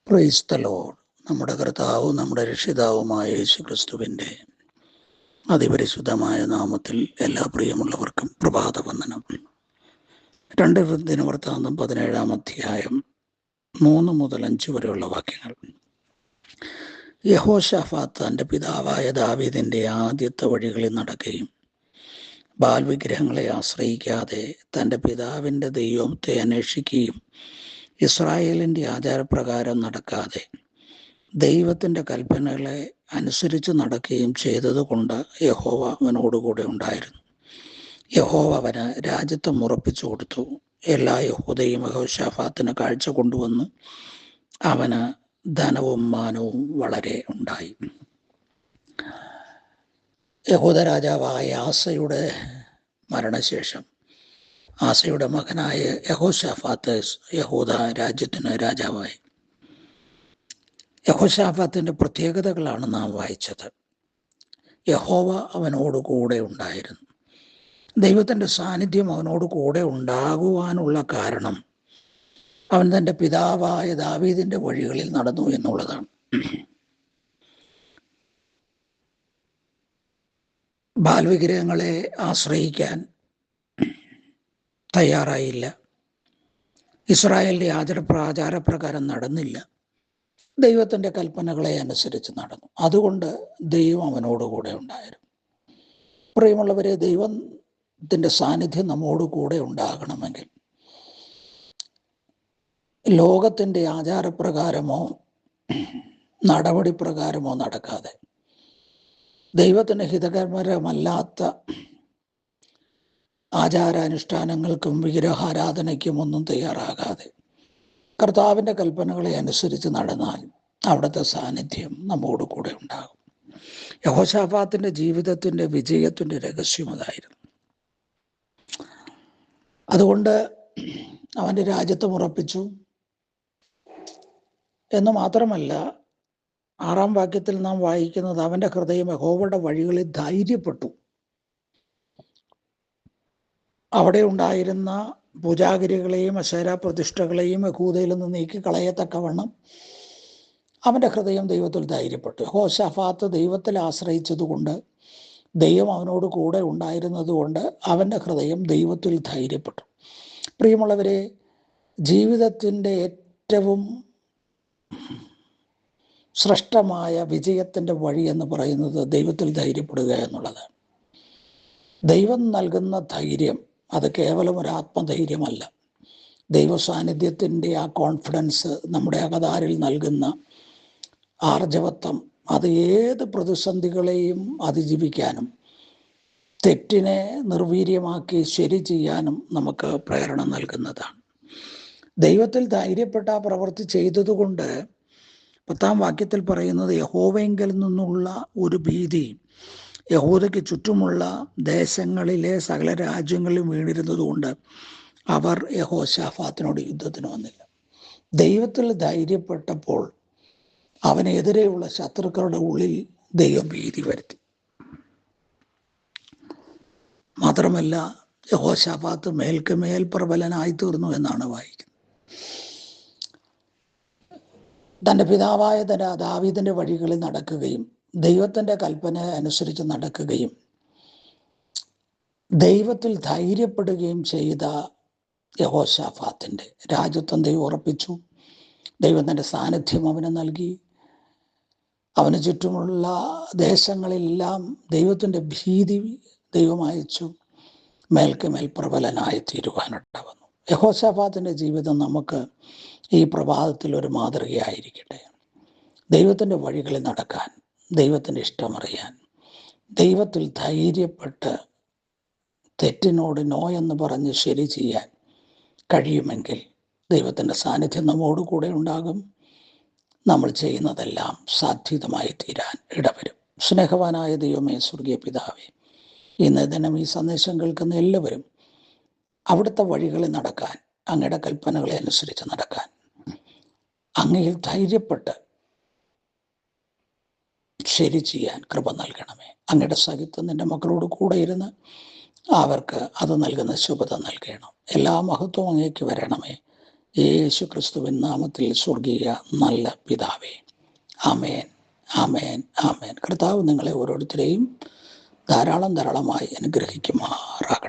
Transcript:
Praise the Lord. നമ്മുടെ കർത്താവും നമ്മുടെ രക്ഷിതാവുമായ യേശുക്രിസ്തുവിൻ്റെ അതിപരിശുദ്ധമായ നാമത്തിൽ എല്ലാ പ്രിയമുള്ളവർക്കും പ്രഭാതവന്ദനം. 2 ദിനവൃത്താന്തം 17-ാം അധ്യായം 3 മുതൽ 5 വരെയുള്ള വാക്യങ്ങൾ. യഹോശാഫാത്ത് തൻ്റെ പിതാവായ ദാവീദിൻ്റെ ആദ്യത്തെ വഴികളിൽ നടക്കുകയും ബാൽ വിഗ്രഹങ്ങളെ ആശ്രയിക്കാതെ തൻ്റെ പിതാവിൻ്റെ ദൈവത്തെ അന്വേഷിക്കുകയും ഇസ്രായേലിൻ്റെ ആചാരപ്രകാരം നടക്കാതെ ദൈവത്തിൻ്റെ കൽപ്പനകളെ അനുസരിച്ച് നടക്കുകയും ചെയ്തതുകൊണ്ട് യഹോവ അവനോടുകൂടെ ഉണ്ടായിരുന്നു. യഹോവ അവന് രാജ്യത്വം ഉറപ്പിച്ചു കൊടുത്തു. എല്ലാ യഹൂദയും യഹോശാഫാത്തിന് കാഴ്ച കൊണ്ടുവന്നു. അവന് ധനവും മാനവും വളരെ ഉണ്ടായി. യഹൂദ രാജാവായ ആസയുടെ മരണശേഷം ആസയുടെ മകനായ യഹോശാഫാത്ത് യഹൂദ രാജ്യത്തിന് രാജാവായി. യഹോശാഫാത്തിൻ്റെ പ്രത്യേകതകളാണ് നാം വായിച്ചത്. യഹോവ അവനോട് കൂടെ ഉണ്ടായിരുന്നു. ദൈവത്തിൻ്റെ സാന്നിധ്യം അവനോട് കൂടെ ഉണ്ടാകുവാനുള്ള കാരണം അവൻ തൻ്റെ പിതാവായ ദാവീദിൻ്റെ വഴികളിൽ നടന്നു എന്നുള്ളതാണ്. ബാൽ വിഗ്രഹങ്ങളെ ആശ്രയിക്കാൻ തയ്യാറായില്ല. ഇസ്രായേലിൻ്റെ ആചാരപ്രകാരം നടന്നില്ല. ദൈവത്തിൻ്റെ കൽപ്പനകളെ അനുസരിച്ച് നടന്നു. അതുകൊണ്ട് ദൈവം അവനോടുകൂടെ ഉണ്ടായിരുന്നു. പ്രിയമുള്ളവരെ, ദൈവത്തിൻ്റെ സാന്നിധ്യം നമ്മോട് കൂടെ ഉണ്ടാകണമെങ്കിൽ ലോകത്തിൻ്റെ ആചാരപ്രകാരമോ നടപടി പ്രകാരമോ നടക്കാതെ ദൈവത്തിന് ഹിതകരമല്ലാത്ത ആചാരാനുഷ്ഠാനങ്ങൾക്കും വിഗ്രഹാരാധനയ്ക്കും ഒന്നും തയ്യാറാകാതെ കർത്താവിൻ്റെ കൽപ്പനകളെ അനുസരിച്ച് നടന്നാൽ അവിടുത്തെ സാന്നിധ്യം നമ്മോട് കൂടെ ഉണ്ടാകും. യഹോശാഫാത്തിൻ്റെ ജീവിതത്തിൻ്റെ വിജയത്തിൻ്റെ രഹസ്യം അതായിരുന്നു. അതുകൊണ്ട് അവൻ്റെ രാജ്യത്വം ഉറപ്പിച്ചു എന്ന് മാത്രമല്ല, 6-ാം വാക്യത്തിൽ നാം വായിക്കുന്നത് അവൻ്റെ ഹൃദയം യഹോവയുടെ വഴികളിൽ ധൈര്യപ്പെട്ടു. അവിടെ ഉണ്ടായിരുന്ന പൂജാഗിരികളെയും അശേരാ പ്രതിഷ്ഠകളെയും യഹൂദയിൽ നിന്ന് നീക്കിക്കളയത്തക്കവണ്ണം അവൻ്റെ ഹൃദയം ദൈവത്തിൽ ധൈര്യപ്പെട്ടു. യഹോശാഫാത്ത് ദൈവത്തിൽ ആശ്രയിച്ചതുകൊണ്ട്, ദൈവം അവനോട് കൂടെ ഉണ്ടായിരുന്നതുകൊണ്ട് അവൻ്റെ ഹൃദയം ദൈവത്തിൽ ധൈര്യപ്പെട്ടു. പ്രിയമുള്ളവരെ, ജീവിതത്തിൻ്റെ ഏറ്റവും ശ്രേഷ്ഠമായ വിജയത്തിൻ്റെ വഴി എന്ന് പറയുന്നത് ദൈവത്തിൽ ധൈര്യപ്പെടുക എന്നുള്ളതാണ്. ദൈവം നൽകുന്ന ധൈര്യം അത് കേവലം ഒരു ആത്മധൈര്യമല്ല. ദൈവ സാന്നിധ്യത്തിൻ്റെ ആ കോൺഫിഡൻസ്, നമ്മുടെ അകതാരിൽ നൽകുന്ന ആർജവത്വം, അത് ഏത് പ്രതിസന്ധികളെയും അതിജീവിക്കാനും തെറ്റിനെ നിർവീര്യമാക്കി ശരി ചെയ്യാനും നമുക്ക് പ്രേരണ നൽകുന്നതാണ്. ദൈവത്തിൽ ധൈര്യപ്പെട്ട ആ പ്രവൃത്തി ചെയ്തതുകൊണ്ട് 10-ാം വാക്യത്തിൽ പറയുന്നത് യഹോവയെങ്കിൽ നിന്നുള്ള ഒരു ഭീതി യഹൂദയ്ക്ക് ചുറ്റുമുള്ള ദേശങ്ങളിലെ സകല രാജ്യങ്ങളിലും വീണിരുന്നതുകൊണ്ട് അവർ യഹോശാഫാത്തിനോട് യുദ്ധത്തിന് വന്നില്ല. ദൈവത്തിൽ ധൈര്യപ്പെട്ടപ്പോൾ അവനെതിരെയുള്ള ശത്രുക്കളുടെ ഉള്ളിൽ ദൈവം ഭീതി വരുത്തി. മാത്രമല്ല, യഹോശാഫാത്ത് മേൽക്ക് മേൽ പ്രബലനായി തീർന്നു എന്നാണ് വായിക്കുന്നത്. തൻ്റെ പിതാവായ ദാവീദിൻ്റെ വഴികളിൽ നടക്കുകയും ദൈവത്തിൻ്റെ കൽപ്പന അനുസരിച്ച് നടക്കുകയും ദൈവത്തിൽ ധൈര്യപ്പെടുകയും ചെയ്ത യഹോശാഫാത്തിൻ്റെ രാജ്യത്വം ദൈവം ഉറപ്പിച്ചു. ദൈവത്തിൻ്റെ സാന്നിധ്യം അവന് നൽകി. അവന് ചുറ്റുമുള്ള ദേശങ്ങളിലെല്ലാം ദൈവത്തിൻ്റെ ഭീതി ദൈവം അയച്ചു. മേൽക്ക് മേൽ പ്രബലനായി തീരുവാനിടവന്നു. യഹോശാഫാത്തിൻ്റെ ജീവിതം നമുക്ക് ഈ പ്രഭാതത്തിൽ ഒരു മാതൃകയായിരിക്കട്ടെ. ദൈവത്തിൻ്റെ വഴികളിൽ നടക്കാൻ, ദൈവത്തിൻ്റെ ഇഷ്ടമറിയാൻ, ദൈവത്തിൽ ധൈര്യപ്പെട്ട് തെറ്റിനോട് നോ എന്ന് പറഞ്ഞ് ശരി ചെയ്യാൻ കഴിയുമെങ്കിൽ ദൈവത്തിൻ്റെ സാന്നിധ്യം നമ്മോട് കൂടെ ഉണ്ടാകും. നമ്മൾ ചെയ്യുന്നതെല്ലാം സാധ്യതമായി തീരാൻ ഇടവരും. സ്നേഹവാനായ ദൈവമേ, സ്വർഗീയ പിതാവേ, ഇന്ന് ദിനം ഈ സന്ദേശം കേൾക്കുന്ന എല്ലാവരും അവിടുത്തെ വഴികളിൽ നടക്കാൻ, അങ്ങയുടെ കൽപ്പനകളെ അനുസരിച്ച് നടക്കാൻ, അങ്ങയിൽ ധൈര്യപ്പെട്ട് ശരി ചെയ്യാൻ കൃപ നൽകണമേ. അങ്ങയുടെ സഹിത്വം നിന്റെ മക്കളോട് കൂടെ ഇരുന്ന് അവർക്ക് അത് നൽകുന്ന ശുഭത നൽകണം. എല്ലാ മഹത്വവും അങ്ങേക്ക് വരണമേ. യേശു ക്രിസ്തുവിൻ നാമത്തിൽ സ്വർഗീയ നല്ല പിതാവേ, ആമേൻ, ആമേൻ, ആമേൻ. കർത്താവ് നിങ്ങളെ ഓരോരുത്തരെയും ധാരാളമായി അനുഗ്രഹിക്കുമാറാകട്ടെ.